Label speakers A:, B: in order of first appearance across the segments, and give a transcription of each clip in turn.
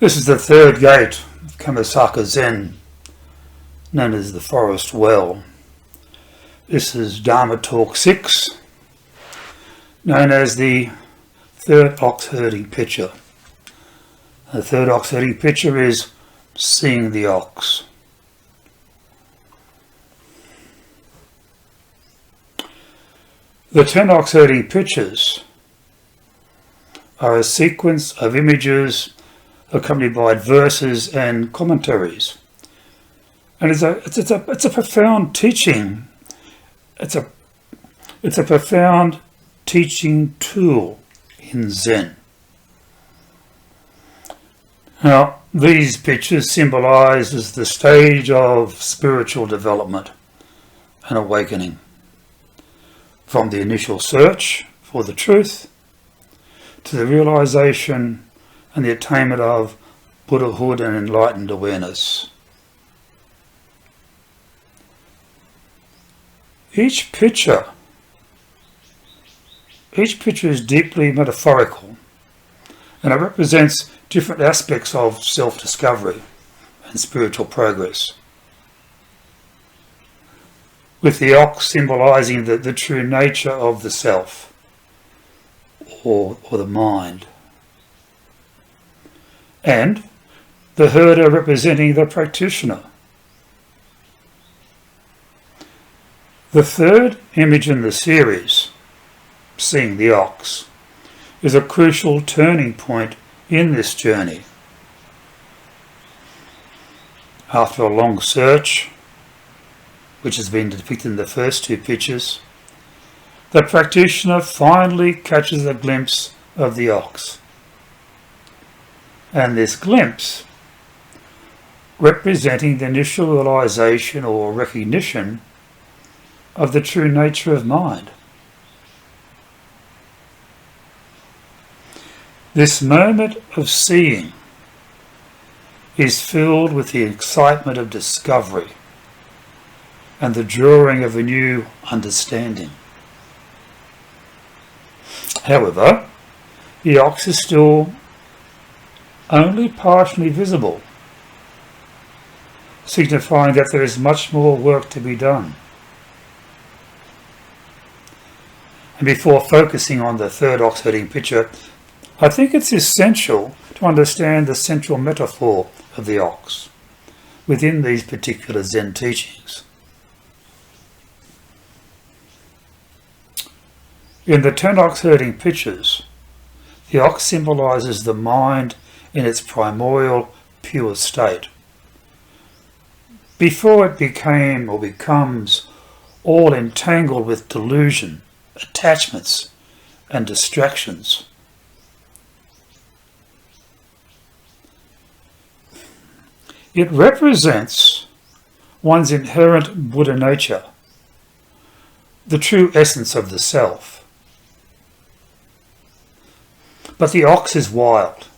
A: This is the third gate of Kamasaka Zen, known as the Forest Well. This is Dharma Talk 6, known as the third ox-herding picture. The third ox-herding picture is seeing the ox. The 10 ox-herding pictures are a sequence of images accompanied by verses and commentaries. And it's a profound teaching. It's a profound teaching tool in Zen. Now, these pictures symbolize the stage of spiritual development and awakening, from the initial search for the truth to the realization and the attainment of Buddhahood and enlightened awareness. Each picture is deeply metaphorical, and it represents different aspects of self-discovery and spiritual progress, with the ox symbolizing the true nature of the self or the mind, and the herder representing the practitioner. The third image in the series, seeing the ox, is a crucial turning point in this journey. After a long search, which has been depicted in the first two pictures, the practitioner finally catches a glimpse of the ox. And this glimpse, representing the initial realization or recognition of the true nature of mind. This moment of seeing is filled with the excitement of discovery and the drawing of a new understanding. However, the ox is still only partially visible, signifying that there is much more work to be done. And before focusing on the third ox-herding picture, I think it's essential to understand the central metaphor of the ox within these particular Zen teachings. In the 10 ox-herding pictures, the ox symbolizes the mind in its primordial, pure state, before it became or becomes all entangled with delusion, attachments, and distractions. It represents one's inherent Buddha nature, the true essence of the self. But the ox is wild.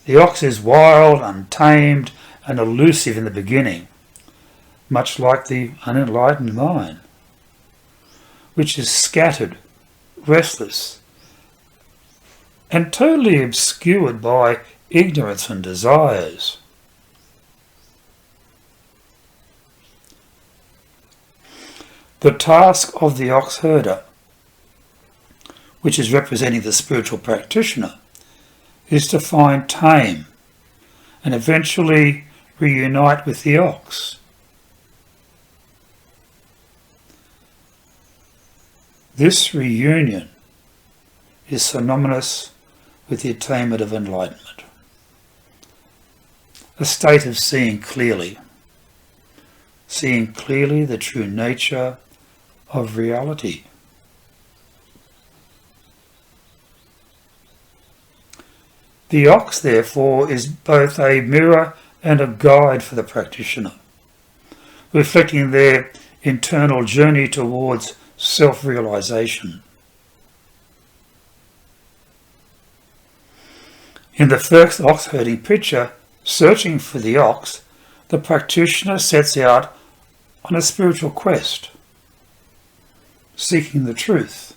A: The ox is wild, untamed, and elusive in the beginning, much like the unenlightened mind, which is scattered, restless, and totally obscured by ignorance and desires. The task of the ox herder, which is representing the spiritual practitioner, is to find tame and eventually reunite with the ox. This reunion is synonymous with the attainment of enlightenment, a state of seeing clearly the true nature of reality. The ox, therefore, is both a mirror and a guide for the practitioner, reflecting their internal journey towards self-realization. In the first ox-herding picture, searching for the ox, the practitioner sets out on a spiritual quest, seeking the truth.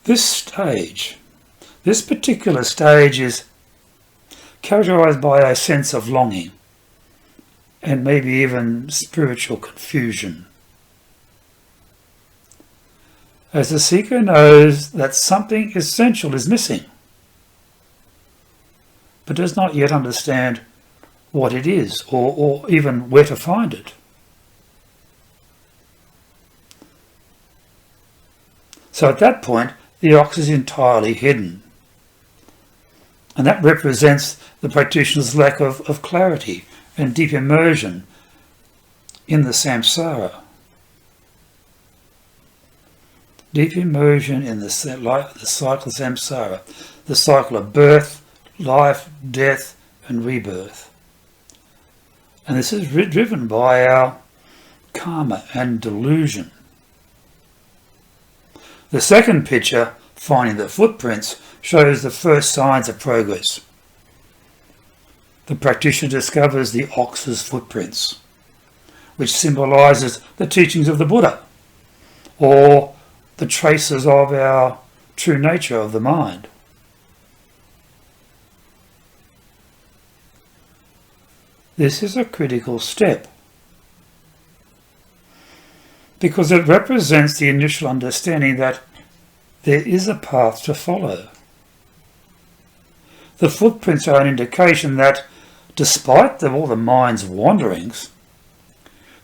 A: This stage This particular stage is characterized by a sense of longing and maybe even spiritual confusion, as the seeker knows that something essential is missing, but does not yet understand what it is or even where to find it. So at that point, the ox is entirely hidden. And that represents the practitioner's lack of clarity and deep immersion in the samsara. Deep immersion in the cycle of samsara, the cycle of birth, life, death, and rebirth. And this is driven by our karma and delusion. The second picture, finding the footprints, shows the first signs of progress. The practitioner discovers the ox's footprints, which symbolizes the teachings of the Buddha, or the traces of our true nature of the mind. This is a critical step, because it represents the initial understanding that there is a path to follow. The footprints are an indication that, despite all the mind's wanderings,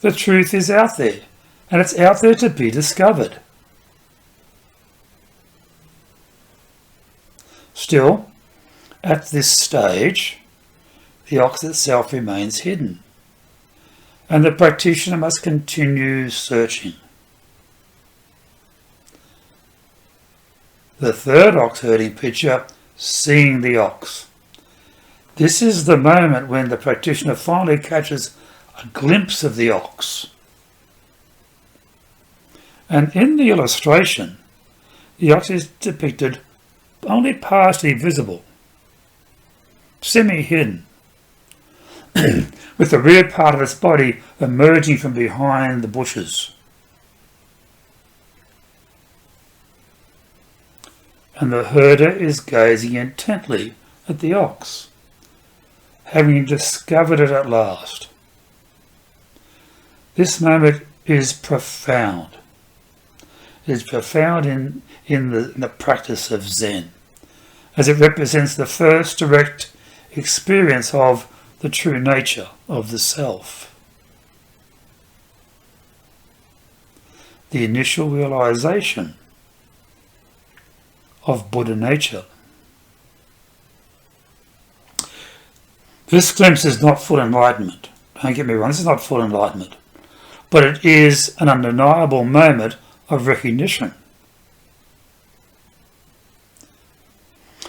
A: the truth is out there, and it's out there to be discovered. Still, at this stage, the ox itself remains hidden, and the practitioner must continue searching. The third ox herding picture, seeing the ox. This is the moment when the practitioner finally catches a glimpse of the ox. And in the illustration, the ox is depicted only partially visible, semi-hidden, with the rear part of its body emerging from behind the bushes. And the herder is gazing intently at the ox, having discovered it at last. This moment is profound. It is profound in the practice of Zen, as it represents the first direct experience of the true nature of the self. The initial realization of Buddha nature. This glimpse is not full enlightenment. Don't get me wrong, this is not full enlightenment. But it is an undeniable moment of recognition.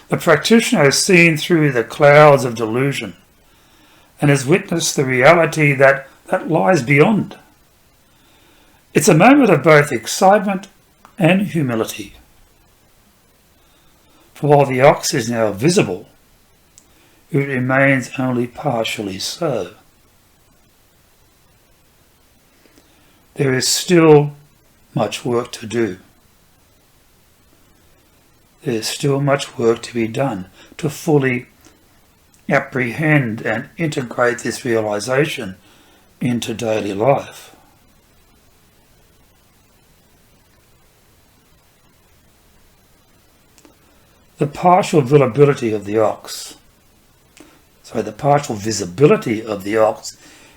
A: The practitioner has seen through the clouds of delusion and has witnessed the reality that lies beyond. It's a moment of both excitement and humility. For while the ox is now visible, it remains only partially so. There is still much work to do. There is still much work to be done to fully apprehend and integrate this realization into daily life. The partial visibility of the ox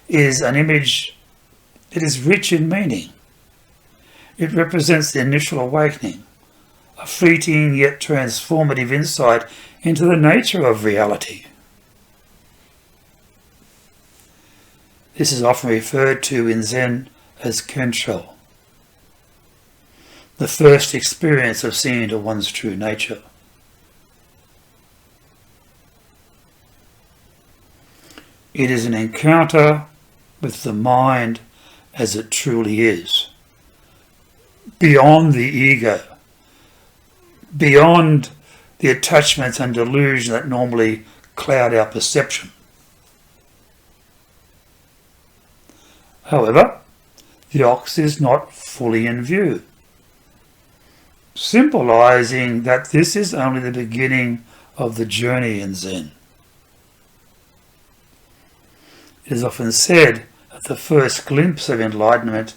A: is an image that is rich in meaning. It represents the initial awakening, a fleeting yet transformative insight into the nature of reality. This is often referred to in Zen as Kensho, the first experience of seeing into one's true nature. It is an encounter with the mind as it truly is, beyond the ego, beyond the attachments and delusion that normally cloud our perception. However, the ox is not fully in view. symbolizing that this is only the beginning of the journey in Zen. It is often said that the first glimpse of enlightenment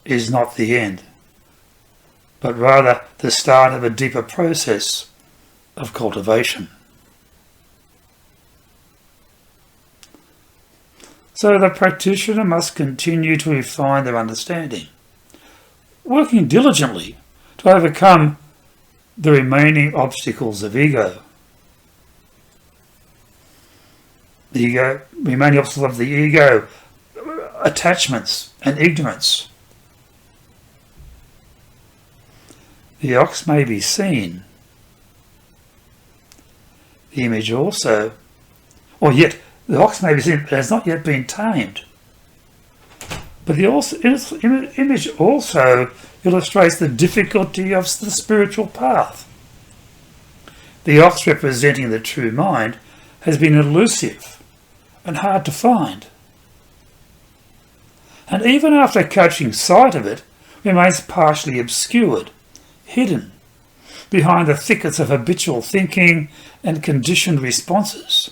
A: is not the end, but rather the start of a deeper process of cultivation. So the practitioner must continue to refine their understanding, working diligently to overcome the remaining obstacles of ego. The remaining obstacles of the ego, attachments and ignorance. The ox may be seen. The image also, or yet the ox may be seen, but has not yet been tamed. But the image also illustrates the difficulty of the spiritual path. The ox, representing the true mind, has been elusive and hard to find. And even after catching sight of it, remains partially obscured, hidden, behind the thickets of habitual thinking and conditioned responses.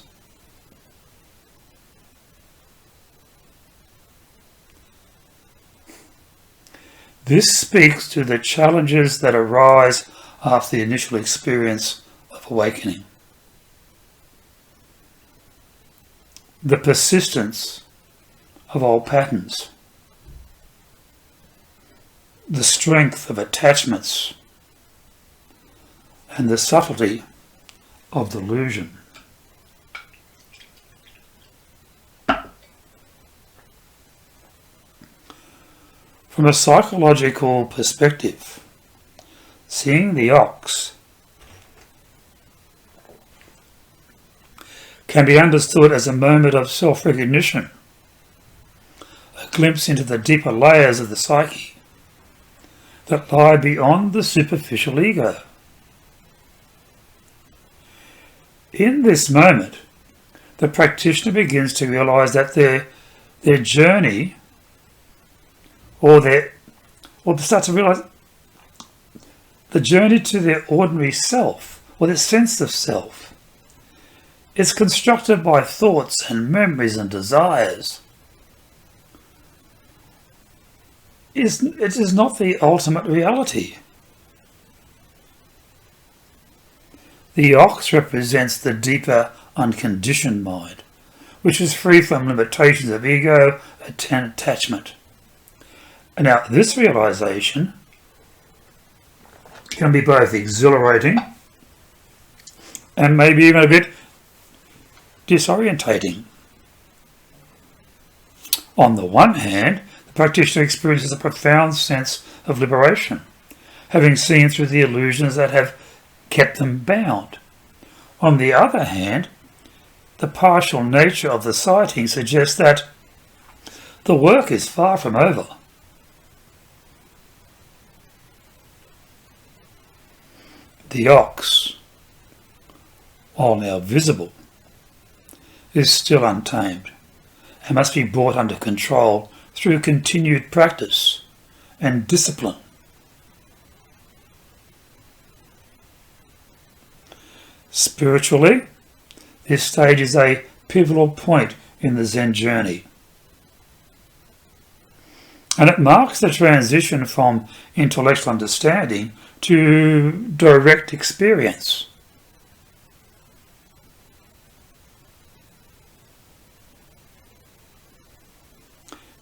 A: This speaks to the challenges that arise after the initial experience of awakening. The persistence of old patterns, the strength of attachments, and the subtlety of delusion. From a psychological perspective, seeing the ox can be understood as a moment of self-recognition, a glimpse into the deeper layers of the psyche that lie beyond the superficial ego. In this moment, the practitioner begins to realize that their journey, or start to realize the journey to their ordinary self, or their sense of self, is constructed by thoughts and memories and desires. It is not the ultimate reality. The ox represents the deeper, unconditioned mind, which is free from limitations of ego and attachment. And now, this realization can be both exhilarating and maybe even a bit disorientating. On the one hand, the practitioner experiences a profound sense of liberation, having seen through the illusions that have kept them bound. On the other hand, the partial nature of the sighting suggests that the work is far from over. The ox, while now visible, is still untamed and must be brought under control through continued practice and discipline. Spiritually, this stage is a pivotal point in the Zen journey, and it marks the transition from intellectual understanding to direct experience.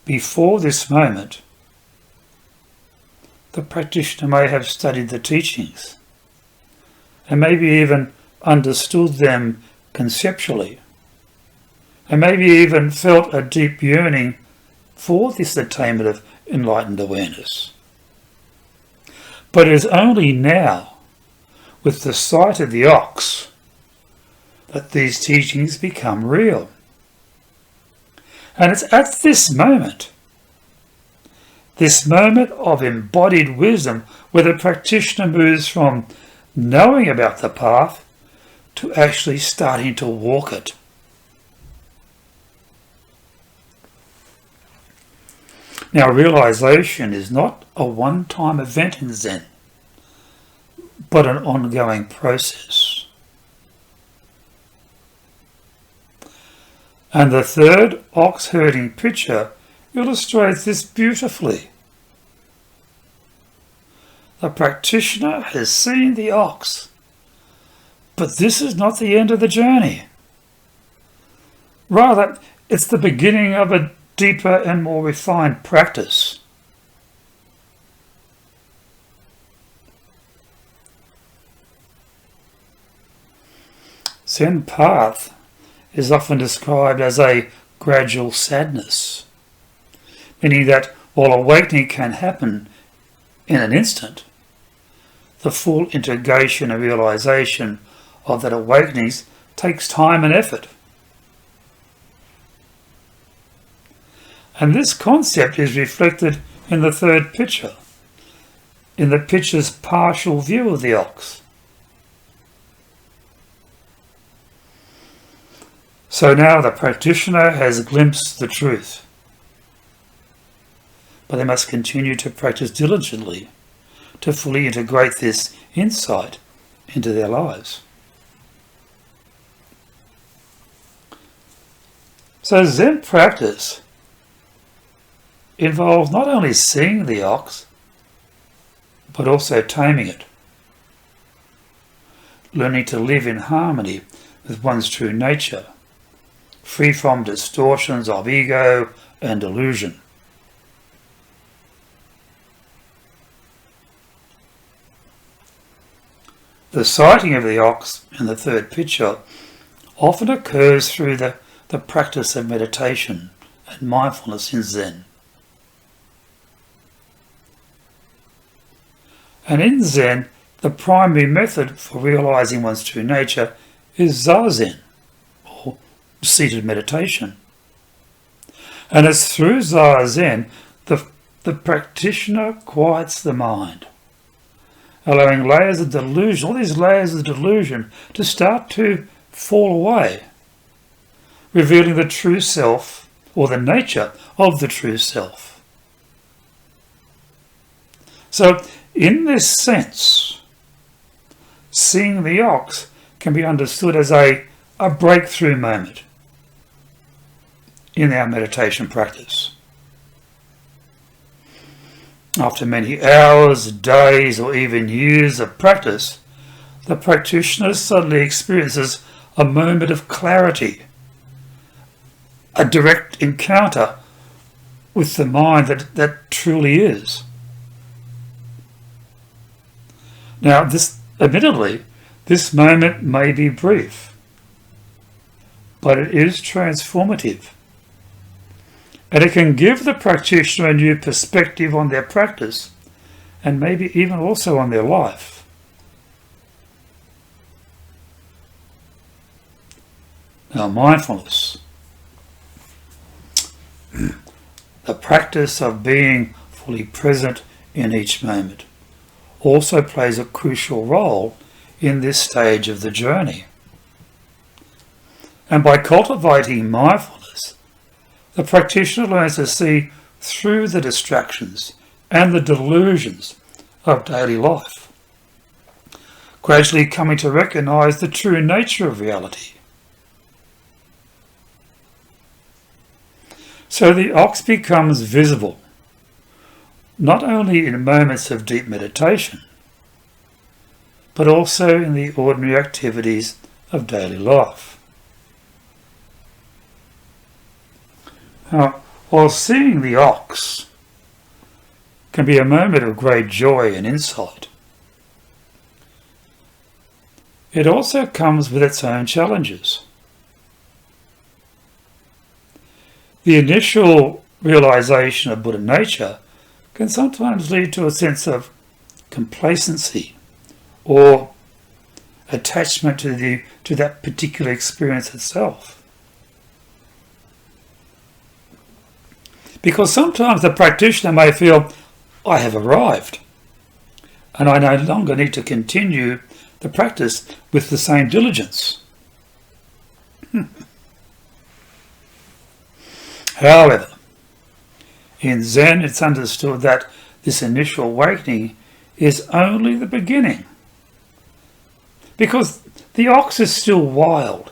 A: Before this moment, the practitioner may have studied the teachings and maybe even understood them conceptually, and maybe even felt a deep yearning for this attainment of enlightened awareness. But it is only now, with the sight of the ox, that these teachings become real. And it's at this moment of embodied wisdom, where the practitioner moves from knowing about the path to actually starting to walk it. Now, realization is not a one-time event in Zen, but an ongoing process. And the third ox herding picture illustrates this beautifully. The practitioner has seen the ox, but this is not the end of the journey. Rather, it's the beginning of a deeper and more refined practice. Zen path is often described as a gradual sadness, meaning that while awakening can happen in an instant, the full integration and realization of that awakening takes time and effort. And this concept is reflected in the third picture, in the picture's partial view of the ox. So now the practitioner has glimpsed the truth, but they must continue to practice diligently to fully integrate this insight into their lives. So Zen practice involves not only seeing the ox, but also taming it, learning to live in harmony with one's true nature, free from distortions of ego and delusion. The sighting of the ox in the third picture often occurs through the practice of meditation and mindfulness in Zen. And in Zen, the primary method for realizing one's true nature is Zazen, or seated meditation. And it's through Zazen the practitioner quiets the mind, allowing layers of delusion, all these layers of delusion, to start to fall away, revealing the true self, or the nature of the true self. So, in this sense, seeing the ox can be understood as a breakthrough moment in our meditation practice. After many hours, days, or even years of practice, the practitioner suddenly experiences a moment of clarity, a direct encounter with the mind that truly is. Now, admittedly, this moment may be brief, but it is transformative. And it can give the practitioner a new perspective on their practice, and maybe even also on their life. Now, mindfulness, the practice of being fully present in each moment, also plays a crucial role in this stage of the journey. And by cultivating mindfulness, the practitioner learns to see through the distractions and the delusions of daily life, gradually coming to recognize the true nature of reality. So the ox becomes visible, not only in moments of deep meditation, but also in the ordinary activities of daily life. Now, while seeing the ox can be a moment of great joy and insight, it also comes with its own challenges. The initial realization of Buddha nature can sometimes lead to a sense of complacency or attachment to that particular experience itself. Because sometimes the practitioner may feel, I have arrived, and I no longer need to continue the practice with the same diligence. However, in Zen it's understood that this initial awakening is only the beginning because the ox is still wild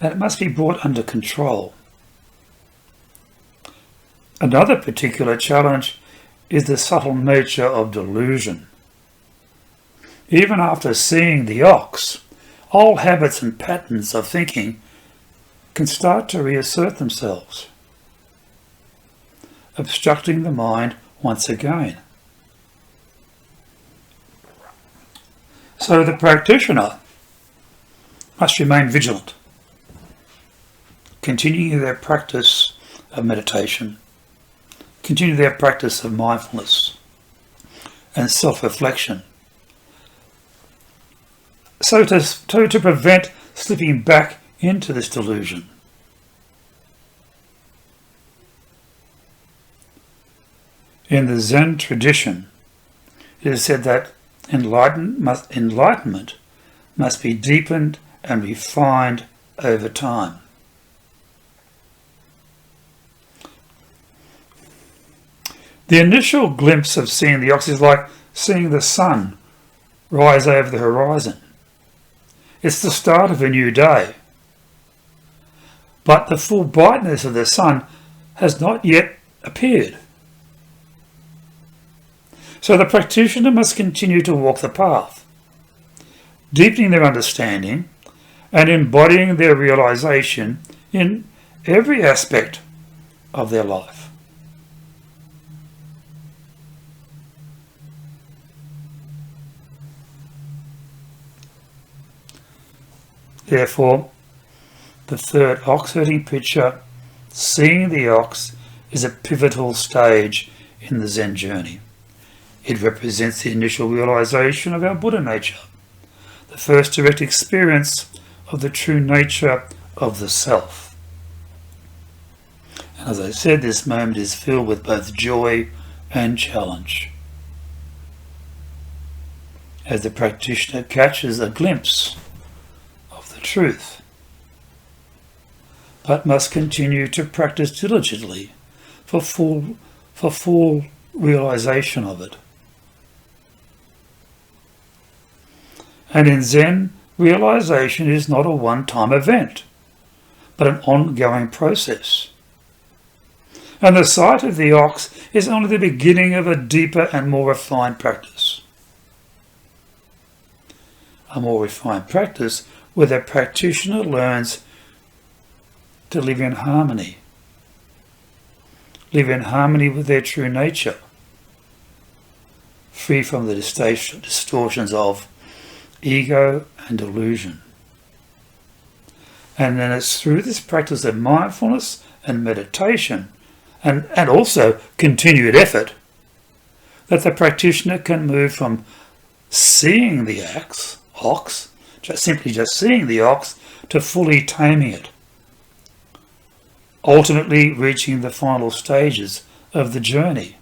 A: and it must be brought under control. Another particular challenge is the subtle nature of delusion. Even after seeing the ox, old habits and patterns of thinking can start to reassert themselves, obstructing the mind once again. So the practitioner must remain vigilant, continuing their practice of meditation, continue their practice of mindfulness and self-reflection, so to prevent slipping back into this delusion. In the Zen tradition, it is said that enlightenment must be deepened and refined over time. The initial glimpse of seeing the ox is like seeing the sun rise over the horizon. It's the start of a new day. But the full brightness of the sun has not yet appeared. So the practitioner must continue to walk the path, deepening their understanding and embodying their realization in every aspect of their life. Therefore, the third ox herding picture, seeing the ox, is a pivotal stage in the Zen journey. It represents the initial realization of our Buddha nature, the first direct experience of the true nature of the self. And as I said, this moment is filled with both joy and challenge, as the practitioner catches a glimpse of the truth, but must continue to practice diligently for full realization of it. And in Zen, realization is not a one-time event, but an ongoing process. And the sight of the ox is only the beginning of a deeper and more refined practice. A more refined practice where the practitioner learns to live in harmony with their true nature, free from the distortions of ego and delusion. And then it's through this practice of mindfulness and meditation and also continued effort that the practitioner can move from seeing the ox, just seeing the ox, to fully taming it, ultimately reaching the final stages of the journey.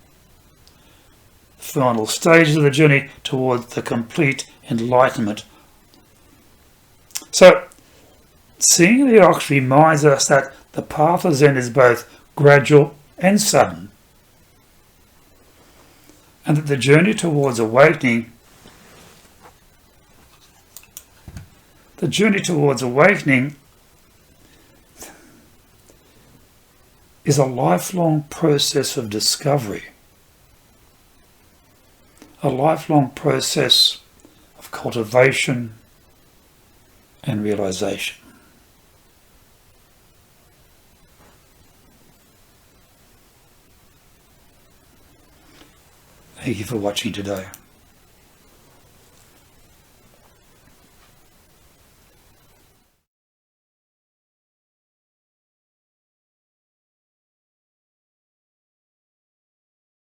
A: Final stages of the journey towards the complete enlightenment. So, seeing the ox reminds us that the path of Zen is both gradual and sudden, and that the journey towards awakening is a lifelong process of discovery, a lifelong process of cultivation and realization. Thank you for watching today.